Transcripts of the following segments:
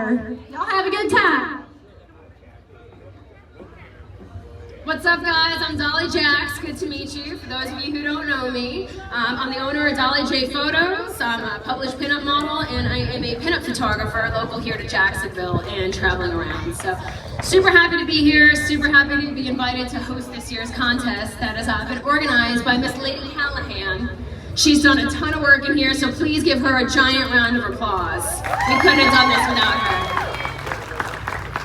together. Y'all have a good time. What's up, guys? I'm Dolly Jax. Good to meet you. For those of you who don't know me, I'm the owner of Dolly J Photos. I'm a published pinup model, and I am a pinup photographer local here to Jacksonville and traveling around. So, super happy to be here. Super happy to be invited to host this year's contest that has been organized by Miss Lady Callahan. She's done a ton of work in here, so please give her a giant round of applause. We couldn't have done this without her.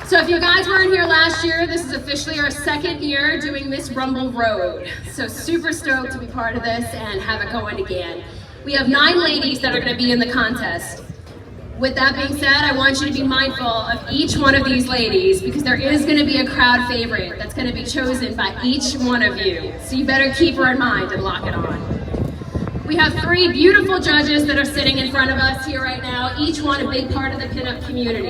So if you guys weren't here last year, this is officially our second year doing Miss Rumble Road. So super stoked to be part of this and have it going again. We have 9 ladies that are going to be in the contest. With that being said, I want you to be mindful of each one of these ladies because there is going to be a crowd favorite that's going to be chosen by each one of you. So you better keep her in mind and lock it on. We have 3 beautiful judges that are sitting in front of us here right now, each one a big part of the pinup community.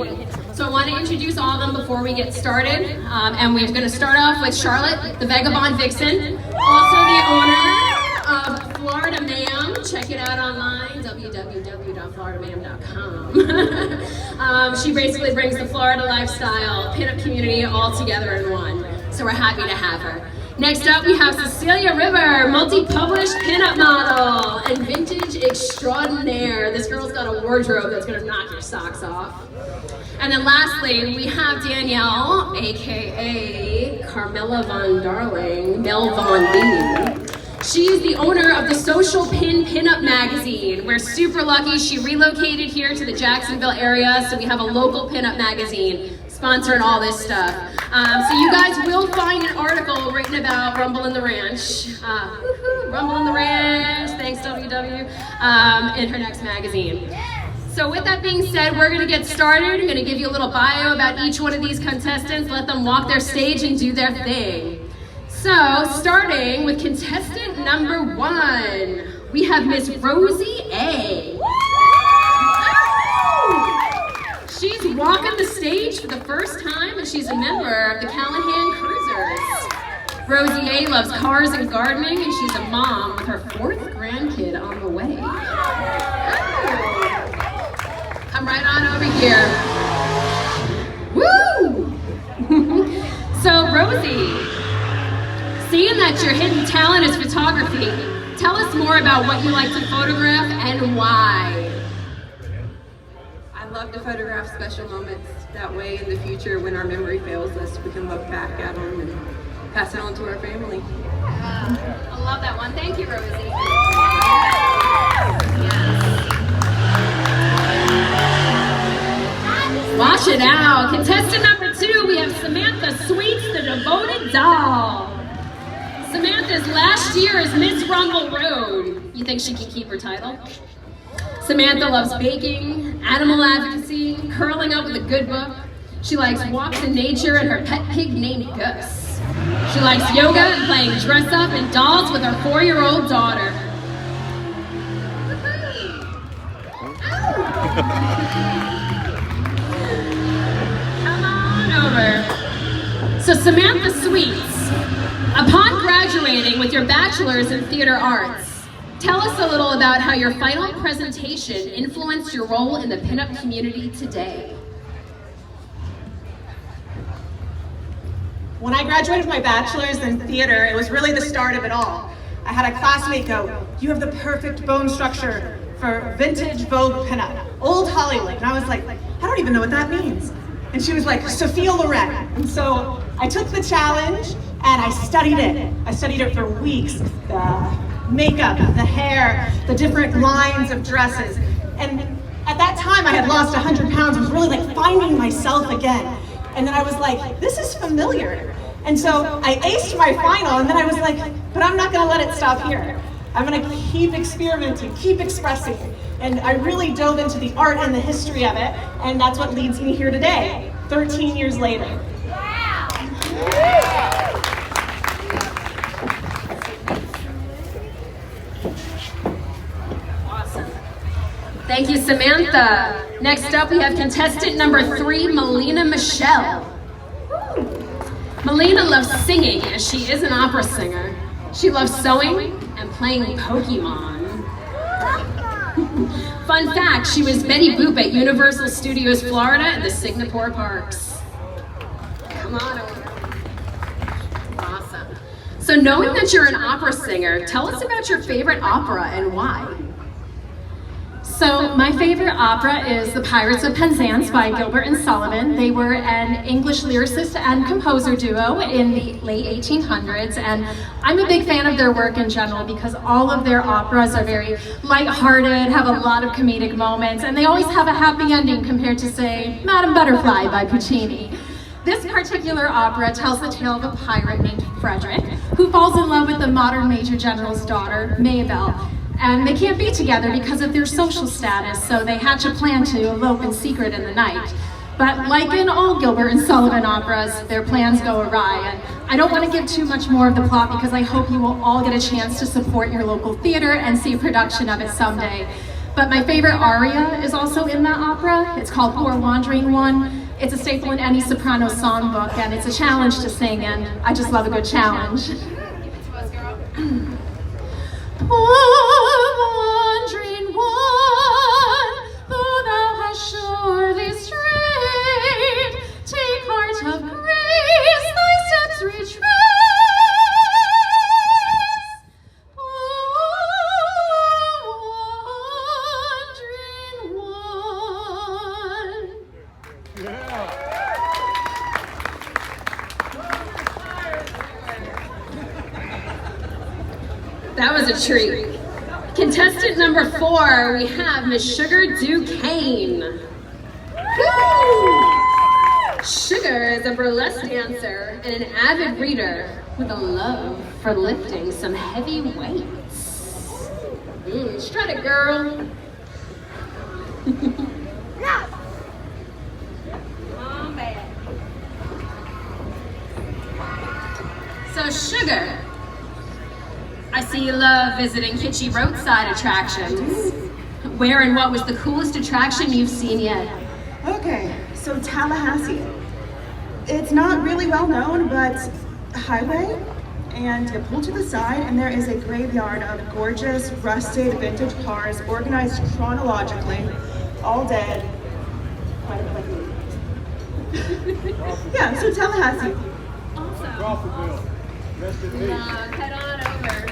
So I want to introduce all of them before we get started. And we're going to start off with Charlotte, the Vagabond Vixen, also the owner of Florida Ma'am. Check it out online, www.floridamam.com. She basically brings the Florida lifestyle, pinup community all together in one. So we're happy to have her. Next up, we have Cecilia River, multi-published pinup model and vintage extraordinaire. This girl's got a wardrobe that's gonna knock your socks off. And then lastly, we have Danielle, AKA Carmela Von Darling, Mel Von Lee. She's the owner of the Social Pin Pinup magazine. We're super lucky she relocated here to the Jacksonville area, so we have a local pinup magazine sponsoring all this stuff. So you guys will find an article written about Rumble in the Ranch. Rumble in the Ranch, thanks WW, in her next magazine. So with that being said, we're gonna get started. I'm gonna give you a little bio about each one of these contestants, let them walk their stage and do their thing. So, starting with contestant number 1, we have Miss Rosie A. She's walking the stage for the first time, and she's a member of the Callahan Cruisers. Rosie A loves cars and gardening, and she's a mom with her 4th grandkid on the way. Come right on over here. Woo! So, Rosie, seeing that your hidden talent is photography, tell us more about what you like to photograph and why. I love to photograph special moments. That way in the future when our memory fails us, we can look back at them and pass it on to our family. I love that one. Thank you, Rosie. Yes. Watch it out. Contestant number 2, we have Samantha Sweets, the devoted doll. Samantha's last year is Miss Rumble Road. You think she can keep her title? Samantha loves baking, animal advocacy, curling up with a good book. She likes walks in nature and her pet pig named Gus. She likes yoga and playing dress up and dolls with her 4-year-old daughter. Come on over. So Samantha Sweets, upon graduating with your bachelor's in theater arts, tell us a little about how your final presentation influenced your role in the pinup community today. When I graduated with my bachelor's in theater, it was really the start of it all. I had a classmate go, "You have the perfect bone structure for vintage Vogue pinup, old Hollywood." And I was like, "I don't even know what that means." And she was like, "Sophia Loren." And so I took the challenge and I studied it. I studied it for weeks. The makeup, the hair, the different lines of dresses. And at that time I had lost 100 pounds. I was really like finding myself again. And then I was like, this is familiar. And so I aced my final, and then I was like, but I'm not gonna let it stop here. I'm gonna keep experimenting, keep expressing. And I really dove into the art and the history of it, and that's what leads me here today, 13 years later. Awesome. Thank you, Samantha. Next up, we have contestant number 3, Melina Michelle. Melina loves singing, as she is an opera singer. She loves sewing and playing Pokemon. Fun fact, she was Betty Boop at Universal Studios Florida and the Singapore Parks. Come on over. Awesome. So knowing that you're an opera singer, tell us about your favorite opera and why. So my favorite opera is The Pirates of Penzance by Gilbert and Sullivan. They were an English lyricist and composer duo in the late 1800s, and I'm a big fan of their work in general because all of their operas are very lighthearted, have a lot of comedic moments, and they always have a happy ending compared to, say, Madame Butterfly by Puccini. This particular opera tells the tale of a pirate named Frederick who falls in love with the modern Major General's daughter, Maybelle. And they can't be together because of their social status, so they hatch a plan to elope in secret in the night. But like in all Gilbert and Sullivan operas, their plans go awry. And I don't want to give too much more of the plot because I hope you will all get a chance to support your local theater and see a production of it someday. But my favorite aria is also in that opera. It's called Poor Wandering One. It's a staple in any soprano songbook, and it's a challenge to sing, and I just love a good challenge. Poor wandering one, though thou hast surely strayed, take heart of grace, thy steps retrace. Poor wandering one. That was a treat. Contestant number 4, we have Miss Sugar Duquesne. Woo! Sugar is a burlesque dancer and an avid reader with a love for lifting some heavy weights. Strut it, girl. So Sugar, I see you love visiting kitschy roadside attractions. Where and what was the coolest attraction you've seen yet? Okay, so Tallahassee. It's not really well known, but a highway, and you pull to the side, and there is a graveyard of gorgeous, rusted, vintage cars organized chronologically, all dead. Quite a me. Yeah, so Tallahassee. Awesome. Head on over.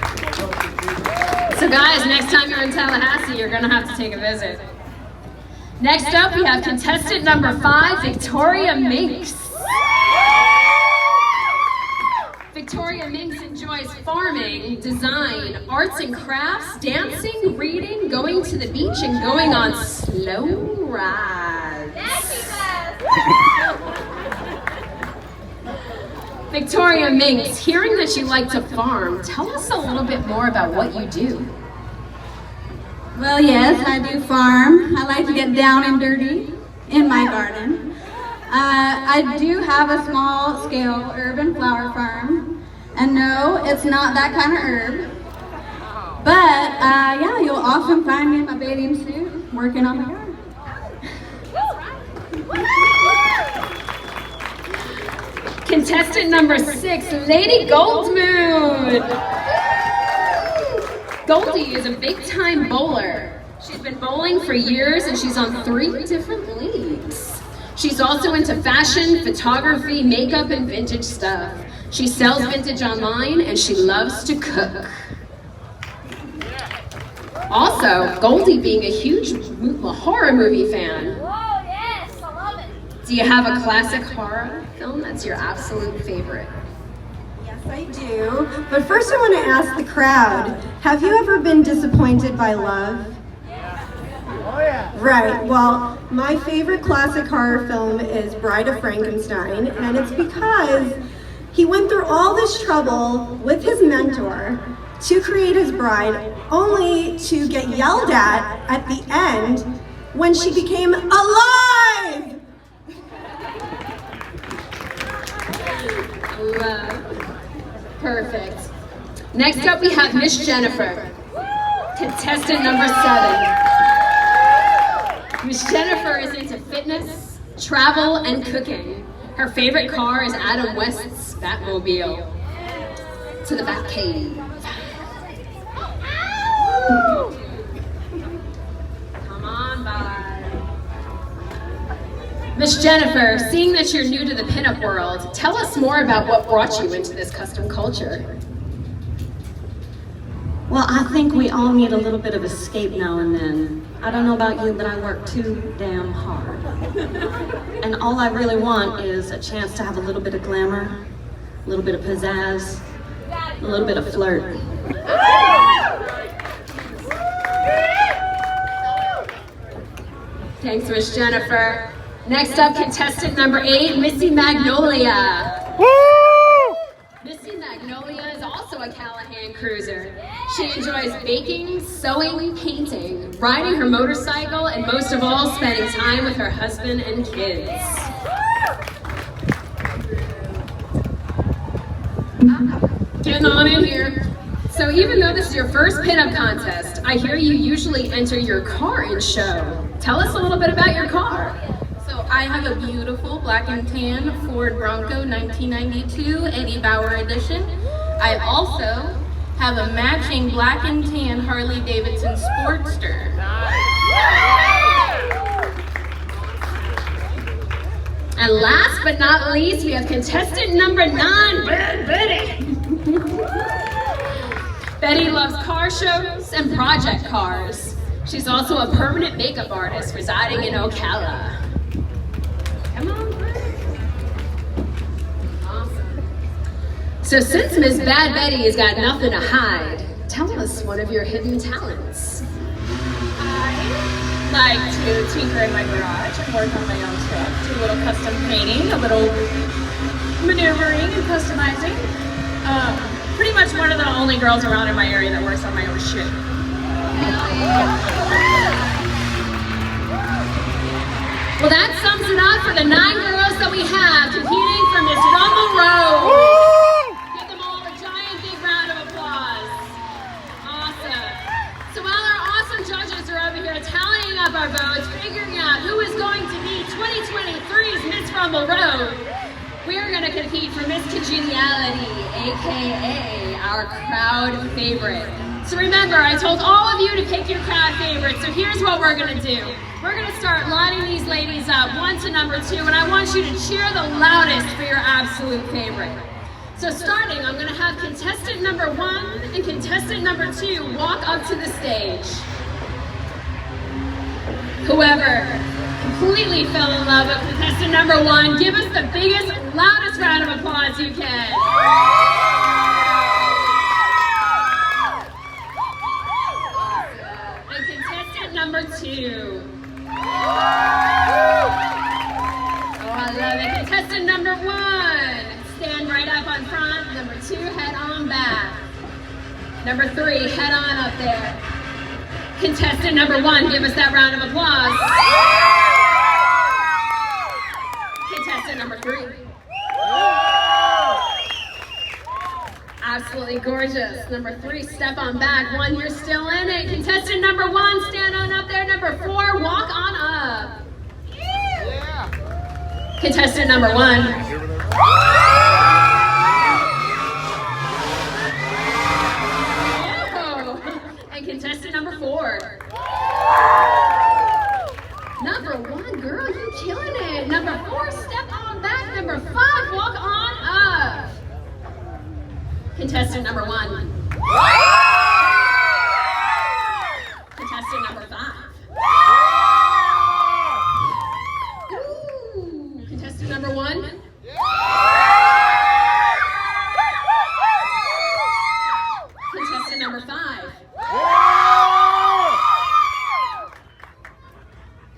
So guys, next time you're in Tallahassee, you're gonna have to take a visit. Next up, we have contestant number 5, Victoria Minks. Victoria Minks enjoys farming, design, arts and crafts, dancing, reading, going to the beach, and going on slow rides. Victoria Minks, hearing that you like to farm, tell us a little bit more about what you do. Well, yes, I do farm. I like to get down and dirty in my garden. I do have a small-scale urban flower farm, and no, it's not that kind of herb. But yeah, you'll often find me in my bathing suit working on my garden. Contestant number 6, Lady Goldmoon. Goldie is a big-time bowler. She's been bowling for years and she's on 3 different leagues. She's also into fashion, photography, makeup, and vintage stuff. She sells vintage online and she loves to cook. Also, Goldie being a huge horror movie fan. Oh, yes, I love it. Do you have a classic horror film that's your absolute favorite? Yes, I do. But first I want to ask the crowd, have you ever been disappointed by love? Oh, yeah. Right, well, my favorite classic horror film is Bride of Frankenstein, and it's because he went through all this trouble with his mentor to create his bride, only to get yelled at the end when she became alive! Love. Perfect. Next up we have Miss Jennifer, contestant number 7. Miss Jennifer is into fitness, travel, and cooking. Her favorite car is Adam West's Batmobile. To the Batcave. Miss Jennifer, seeing that you're new to the pinup world, tell us more about what brought you into this custom culture. Well, I think we all need a little bit of escape now and then. I don't know about you, but I work too damn hard. And all I really want is a chance to have a little bit of glamour, a little bit of pizzazz, a little bit of flirt. Thanks, Miss Jennifer. Next up, contestant number 8, Missy Magnolia. Missy Magnolia is also a Callahan cruiser. She enjoys baking, sewing, painting, riding her motorcycle, and most of all, spending time with her husband and kids. Getting on in here. So even though this is your first pinup contest, I hear you usually enter your car in show. Tell us a little bit about your car. So I have a beautiful black and tan Ford Bronco 1992 Eddie Bauer edition. I also have a matching black and tan Harley Davidson Sportster. And last but not least, we have contestant number 9, Betty. Betty loves car shows and project cars. She's also a permanent makeup artist residing in Ocala. Come on, Betty. Awesome. So since Miss Bad Betty has got nothing to hide, tell us one of your hidden talents. I like to tinker in my garage and work on my own stuff, do a little custom painting, a little maneuvering and customizing. Pretty much one of the only girls around in my area that works on my own shit. Well, that sums it up for the 9 girls that we have competing for Miss Rumble Road. Give them all a giant big round of applause. Awesome. So while our awesome judges are over here tallying up our votes, figuring out who is going to be 2023's Miss Rumble Road, we are going to compete for Miss Congeniality, aka our crowd favorite. So remember, I told all of you to pick your crowd favorite, so here's what we're going to do. We're going to start lining these ladies up 1 to number 2, and I want you to cheer the loudest for your absolute favorite. So starting, I'm going to have contestant number 1 and contestant number 2 walk up to the stage. Whoever completely fell in love with contestant number 1, give us the biggest, loudest round of applause you can. And contestant number 2. Oh, I love it. Contestant number 1, stand right up on front. Number 2, head on back. Number 3, head on up there. Contestant number 1, give us that round of applause. Contestant number 3. Absolutely gorgeous. Number 3, step on back. 1, you're still in it. Contestant number 1, stand on up there. Number 4, walk on up. Contestant number 1. And contestant number 4. Number 1, girl, you killing it. Number 4, step on back. Number 5, walk on up. Contestant number 1. Contestant number 5. Ooh, contestant number 1. Contestant number 5.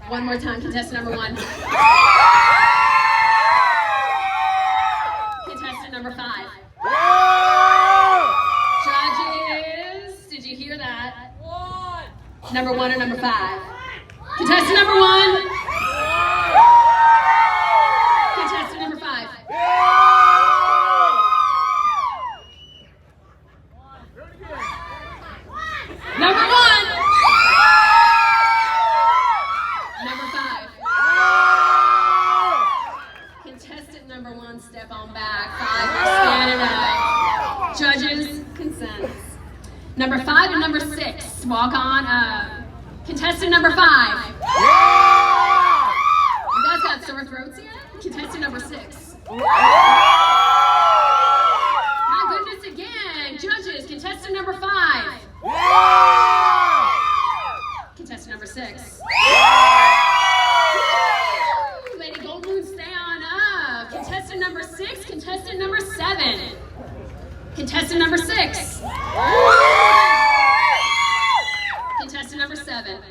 One more time, contestant number 1. Contestant number 5. Judges, did you hear that? Number 1 or number 5? Contestant number 1. Contestant number 5. Number 1. Number 5. Contestant number 1, step on back. 5, stand it up. Judges, consents. Number 5 and number 6, walk on up. Contestant number 5. You guys got some sore throats yet? Contestant number 6. My goodness again. Judges, contestant number 5. Contestant number 6. Lady Goldmoon, stay on up. Contestant number 6, contestant number 7. Contestant number 6. Contestant number 7.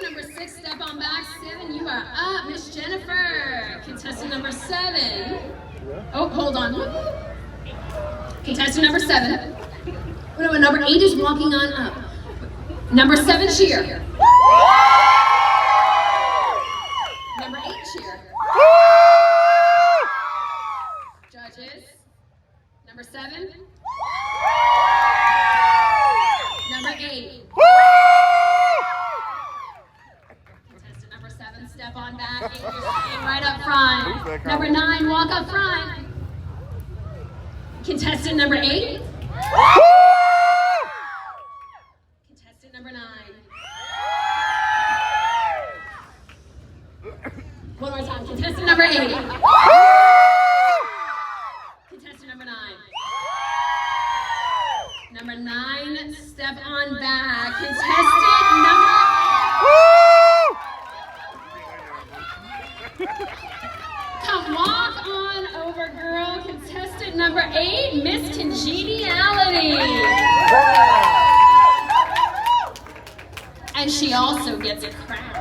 Number 6, step on back. 7, you are up. Miss Jennifer. Contestant number 7. Oh, hold on. Contestant number 7. No, number 8 is walking on up. Number 7, cheer. Number 8, cheer. Judges. Number 7. Number 8. Contestant number 7, step on back. 8, you're staying right up front. Number 9, walk up front. Contestant number 8. Contestant number 9. One more time. Contestant number 8. Contestant number 9. Number 9, step on back. Contestant number... Come walk on over, girl. Contestant number 8, Miss Congeniality. And she also gets a crown.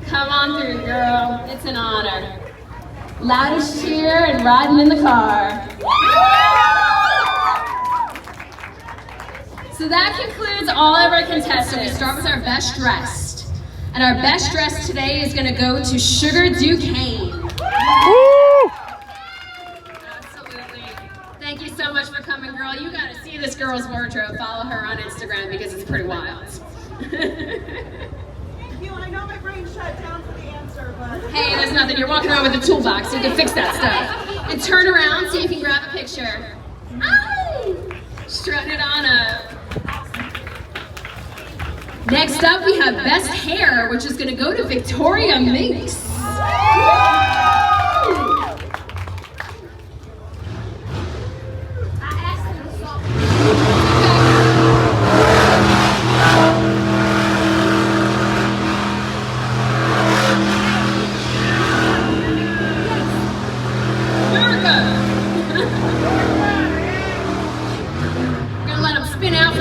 Come on through, girl. It's an honor. Loudest cheer and riding in the car. So that concludes all of our contestants. We start with our best dressed. And our best dressed today is going to go to Sugar Duquesne. Absolutely. Thank you so much for coming, girl. You got to see this girl's wardrobe. Follow her on Instagram because it's pretty wild. I know my brain shut down for the answer, but... Hey, there's nothing. You're walking around with a toolbox, so you can fix that stuff. And turn around so you can grab a picture. Ow! Strut it on up. Next up, we have Best Hair, which is going to go to Victoria Minx.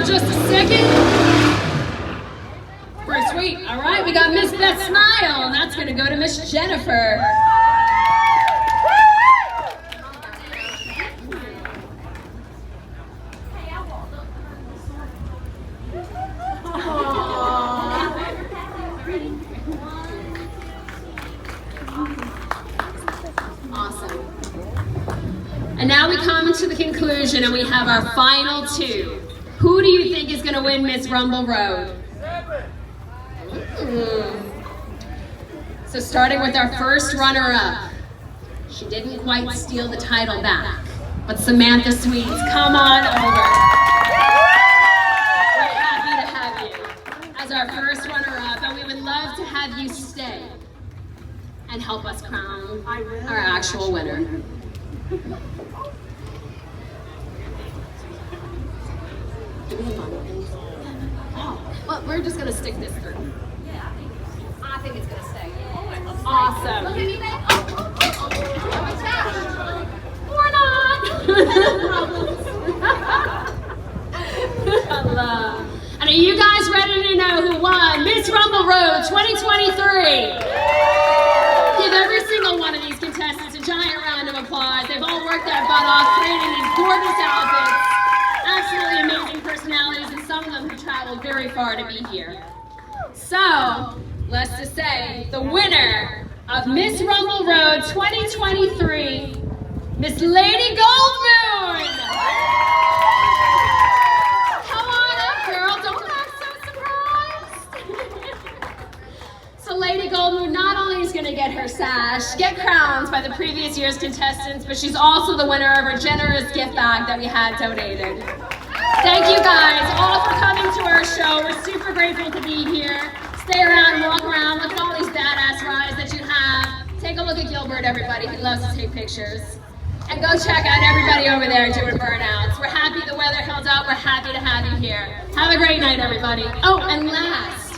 Just a second. Pretty sweet. All right, we got Miss Beth Smile, and that's going to go to Miss Jennifer. Awesome. And now we come to the conclusion, and we have our final 2. Who do you think is going to win Miss Rumble Road? So starting with our first runner-up. She didn't quite steal the title back, but Samantha Sweets, come on over. We're happy to have you as our first runner-up, and we would love to have you stay and help us crown our actual winner. Well, we're just gonna stick this through. I think it's gonna stay. Awesome. Or not. And are you guys ready to know who won Miss Rumble Road 2023? Give every single one of these contestants a giant round of applause. They've all worked their butt off, creating these gorgeous outfits. Absolutely amazing personalities, and some of them have traveled very far to be here. So, let's just say, the winner of Miss Rumble Road 2023, Miss Lady Goldmoon! Come on up, girl, don't act so surprised! So Lady Goldmoon not only is going to get her sash, get crowns by the previous year's contestants, but she's also the winner of her generous gift bag that we had donated. Thank you guys all for coming to our show. We're super grateful to be here. Stay around, walk around, look at all these badass rides that you have. Take a look at Gilbert, everybody. He loves to take pictures. And go check out everybody over there doing burnouts. We're happy the weather held out. We're happy to have you here. Have a great night, everybody. Oh, and last,